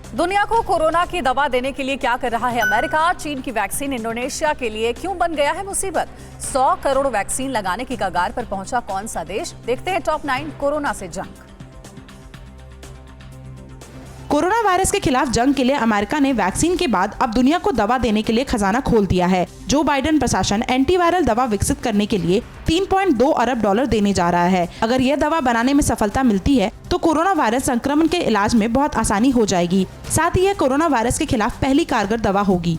दुनिया को कोरोना की दवा देने के लिए क्या कर रहा है अमेरिका? चीन की वैक्सीन इंडोनेशिया के लिए क्यों बन गया है मुसीबत? 100 करोड़ वैक्सीन लगाने की कगार पर पहुंचा कौन सा देश? देखते हैं टॉप 9 कोरोना से जंग। कोरोना वायरस के खिलाफ जंग के लिए अमेरिका ने वैक्सीन के बाद अब दुनिया को दवा देने के लिए खजाना खोल दिया है। जो बाइडेन प्रशासन एंटीवायरल दवा विकसित करने के लिए 3.2 अरब डॉलर देने जा रहा है। अगर यह दवा बनाने में सफलता मिलती है तो कोरोना वायरस संक्रमण के इलाज में बहुत आसानी हो जाएगी। साथ ही यह कोरोना वायरस के खिलाफ पहली कारगर दवा होगी।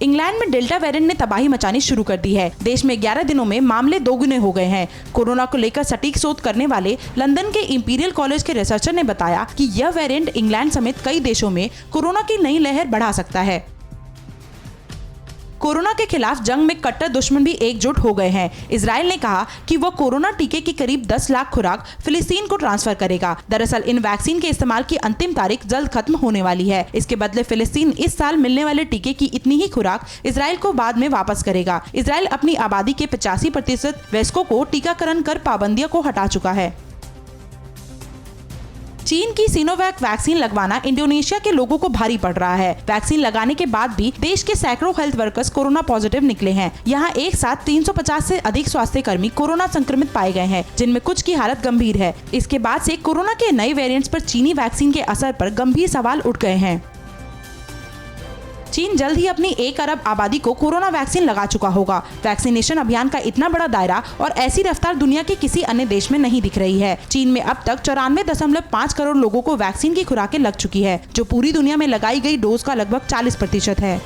इंग्लैंड में डेल्टा वेरिएंट ने तबाही मचानी शुरू कर दी है। देश में 11 दिनों में मामले दोगुने हो गए हैं। कोरोना को लेकर सटीक शोध करने वाले लंदन के इंपीरियल कॉलेज के रिसर्चर ने बताया कि यह वेरिएंट इंग्लैंड समेत कई देशों में कोरोना की नई लहर बढ़ा सकता है। कोरोना के खिलाफ जंग में कट्टर दुश्मन भी एकजुट हो गए हैं। इजराइल ने कहा कि वह कोरोना टीके की करीब 10 लाख खुराक फिलिस्तीन को ट्रांसफर करेगा। दरअसल इन वैक्सीन के इस्तेमाल की अंतिम तारीख जल्द खत्म होने वाली है। इसके बदले फिलिस्तीन इस साल मिलने वाले टीके की इतनी ही खुराक इजराइल को बाद में वापस करेगा। इजराइल अपनी आबादी के 85% वयस्कों को टीकाकरण कर पाबंदियों को हटा चुका है। चीन की सिनोवैक वैक्सीन लगवाना इंडोनेशिया के लोगों को भारी पड़ रहा है। वैक्सीन लगाने के बाद भी देश के सैकड़ों हेल्थ वर्कर्स कोरोना पॉजिटिव निकले हैं। यहाँ एक साथ 350 से अधिक स्वास्थ्य कर्मी कोरोना संक्रमित पाए गए हैं, जिनमें कुछ की हालत गंभीर है। इसके बाद से कोरोना के नए वेरिएंट्स पर चीनी वैक्सीन के असर पर गंभीर सवाल उठ गए हैं। चीन जल्द ही अपनी 1 अरब आबादी को कोरोना वैक्सीन लगा चुका होगा। वैक्सीनेशन अभियान का इतना बड़ा दायरा और ऐसी रफ्तार दुनिया के किसी अन्य देश में नहीं दिख रही है। चीन में अब तक 94.5 करोड़ लोगों को वैक्सीन की खुराकें लग चुकी है, जो पूरी दुनिया में लगाई गई डोज का लगभग 40% है।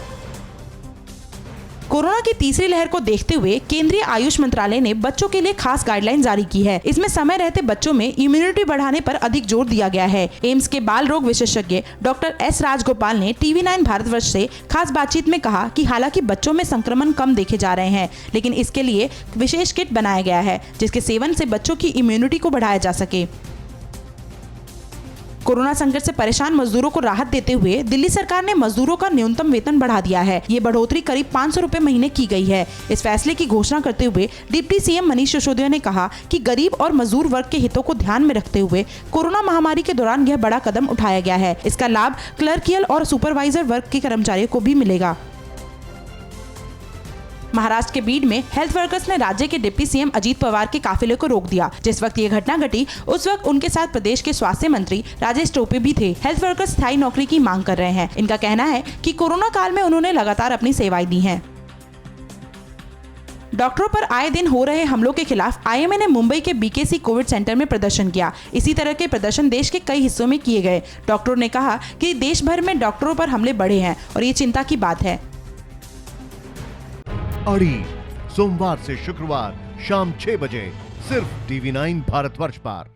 कोरोना की तीसरी लहर को देखते हुए केंद्रीय आयुष मंत्रालय ने बच्चों के लिए खास गाइडलाइन जारी की है। इसमें समय रहते बच्चों में इम्यूनिटी बढ़ाने पर अधिक जोर दिया गया है। एम्स के बाल रोग विशेषज्ञ डॉक्टर एस राजगोपाल ने TV9 भारतवर्ष से खास बातचीत में कहा कि हालांकि बच्चों में संक्रमण कम देखे जा रहे हैं, लेकिन इसके लिए विशेष किट बनाया गया है, जिसके सेवन से बच्चों की इम्यूनिटी को बढ़ाया जा सके। कोरोना संकट से परेशान मजदूरों को राहत देते हुए दिल्ली सरकार ने मजदूरों का न्यूनतम वेतन बढ़ा दिया है। ये बढ़ोतरी करीब 500 रुपए महीने की गई है। इस फैसले की घोषणा करते हुए डिप्टी सीएम मनीष सिसोदिया ने कहा कि गरीब और मजदूर वर्ग के हितों को ध्यान में रखते हुए कोरोना महामारी के दौरान यह बड़ा कदम उठाया गया है। इसका लाभ क्लर्कियल और सुपरवाइजर वर्ग के कर्मचारियों को भी मिलेगा। महाराष्ट्र के बीड में हेल्थ वर्कर्स ने राज्य के डिप्टी सीएम अजीत पवार के काफिले को रोक दिया। जिस वक्त ये घटना घटी उस वक्त उनके साथ प्रदेश के स्वास्थ्य मंत्री राजेश टोपे भी थे। हेल्थ वर्कर्स स्थायी नौकरी की मांग कर रहे हैं। इनका कहना है कि कोरोना काल में उन्होंने लगातार अपनी सेवाएं दी हैं। डॉक्टरों पर आए दिन हो रहे हमलों के खिलाफ IMA ने मुंबई के BKC कोविड सेंटर में प्रदर्शन किया। इसी तरह के प्रदर्शन देश के कई हिस्सों में किए गए। डॉक्टरों ने कहा कि देश भर में डॉक्टरों पर हमले बढ़े हैं और ये चिंता की बात है। अड़ी सोमवार से शुक्रवार शाम 6 बजे सिर्फ TV9 भारतवर्ष पर।